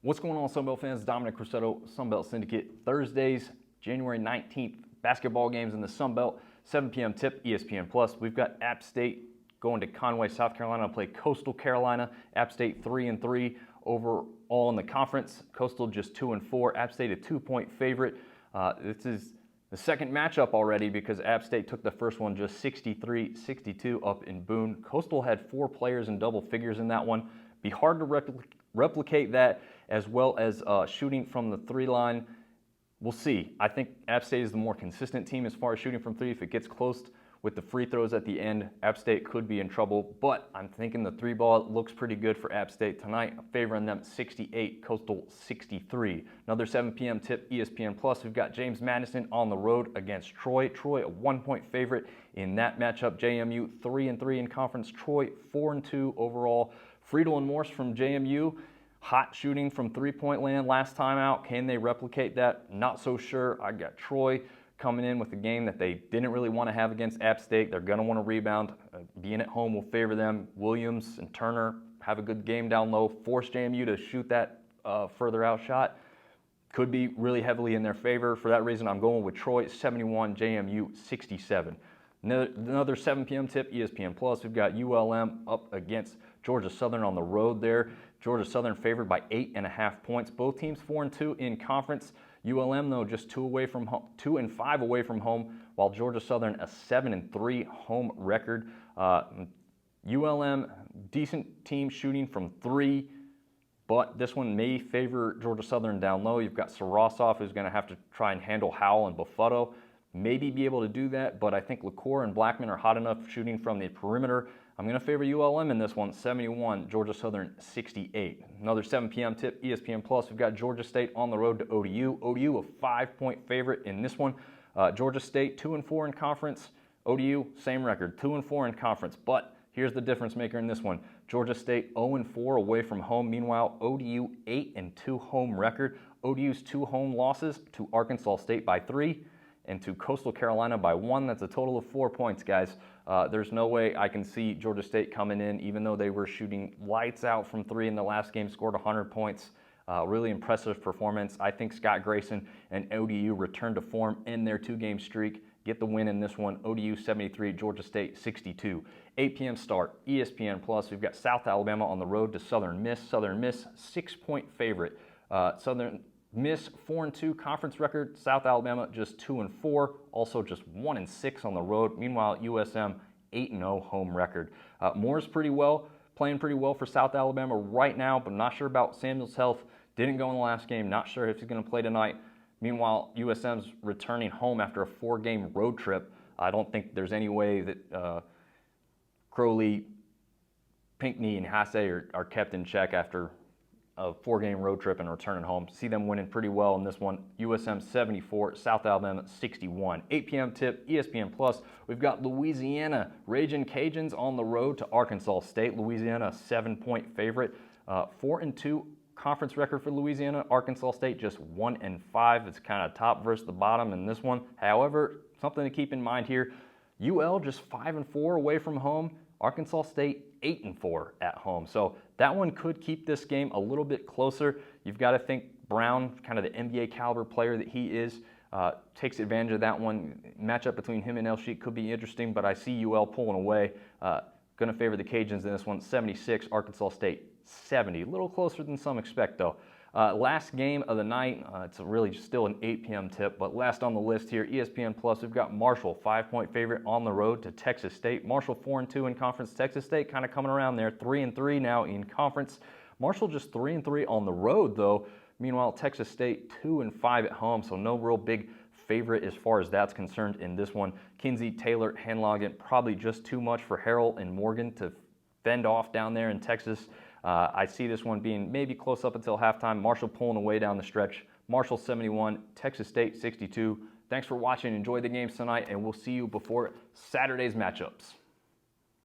What's going on, Sunbelt fans? Dominic Crusetto, Sunbelt Syndicate. Thursdays, January 19th, basketball games in the Sunbelt, 7 p.m. tip, ESPN+. We've got App State going to Conway, South Carolina to play Coastal Carolina. App State 3-3 overall in the conference. Coastal just 2-4. App State a 2-point favorite. This is the second matchup already because App State took the first one just 63-62 up in Boone. Coastal had 4 players in double figures in that one. Be hard to replicate that, as well as shooting from the 3 line. We'll see. I think App State is the more consistent team as far as shooting from 3. If it gets close with the free throws at the end, App State could be in trouble, but I'm thinking the 3 ball looks pretty good for App State tonight. I'm favoring them 68, Coastal 63. Another 7 p.m. tip, ESPN+. We've got James Madison on the road against Troy. Troy, a 1-point favorite in that matchup. JMU 3-3 in conference. Troy 4-2 overall. Friedel and Morse from JMU. Hot shooting from 3-point land last time out. Can they replicate that? Not so sure. I got Troy coming in with a game that they didn't really want to have against App State. They're going to want to rebound. Being at home will favor them. Williams and Turner have a good game down low. Force JMU to shoot that further out shot. Could be really heavily in their favor. For that reason, I'm going with Troy 71, JMU 67. Another 7 p.m. tip, ESPN+. We've got ULM up against Georgia Southern on the road there. Georgia Southern favored by 8.5 points. Both teams 4-2 in conference. ULM, though, just 2 and 5 away from home, while Georgia Southern a 7-3 home record. ULM, decent team shooting from 3, but this one may favor Georgia Southern down low. You've got Sarasov, who's going to have to try and handle Howell and Buffalo. Maybe be able to do that, but I think LaCour and Blackman are hot enough shooting from the perimeter. I'm going to favor ULM in this one, 71, Georgia Southern 68. Another 7 p.m. tip, ESPN+. We've got Georgia State on the road to ODU. ODU a 5-point favorite in this one. Georgia State 2-4 in conference. ODU, same record, 2-4 in conference. But here's the difference maker in this one. Georgia State 0-4 away from home. Meanwhile, ODU 8-2 home record. ODU's 2 home losses to Arkansas State by 3. And to Coastal Carolina by 1. That's a total of 4 points, guys. There's no way I can see Georgia State coming in, even though they were shooting lights out from 3 in the last game, scored 100 points. Really impressive performance. I think Scott Grayson and ODU return to form in their 2-game streak. Get the win in this one. ODU 73, Georgia State 62. 8 p.m. start, ESPN+. We've got South Alabama on the road to Southern Miss. Southern Miss, 6-point favorite. Southern Miss 4-2 conference record. South Alabama just 2-4, also just 1-6 on the road. Meanwhile, USM 8-0 home record. Moore's playing pretty well for South Alabama right now, but not sure about Samuel's health. Didn't go in the last game. Not sure if he's going to play tonight. Meanwhile, USM's returning home after a 4-game road trip. I don't think there's any way that Crowley, Pinckney, and Hasse are kept in check after a 4-game road trip and returning home. See them winning pretty well in this one. USM 74, South Alabama 61. 8 p.m. tip, ESPN+. We've got Louisiana Ragin' Cajuns on the road to Arkansas State. Louisiana a 7-point favorite. 4-2 conference record for Louisiana. Arkansas State just 1-5. It's kind of top versus the bottom in this one. However, something to keep in mind here. UL just 5-4 away from home. Arkansas State 8-4 at home. So that one could keep this game a little bit closer. You've got to think Brown, kind of the NBA caliber player that he is, takes advantage of that one. Matchup between him and El Sheik could be interesting, but I see UL pulling away. Going to favor the Cajuns in this one, 76, Arkansas State 70. A little closer than some expect, though. Last game of the night, it's really still an 8 p.m. tip, but last on the list here, ESPN+, we've got Marshall, 5-point favorite on the road to Texas State. Marshall 4-2 in conference. Texas State kind of coming around there, 3-3 now in conference. Marshall just 3-3 on the road, though. Meanwhile, Texas State 2-5 at home, so no real big favorite as far as that's concerned in this one. Kinsey, Taylor, Hanlogan, probably just too much for Harrell and Morgan to fend off down there in Texas. I see this one being maybe close up until halftime. Marshall pulling away down the stretch. Marshall 71, Texas State 62. Thanks for watching. Enjoy the games tonight, and we'll see you before Saturday's matchups.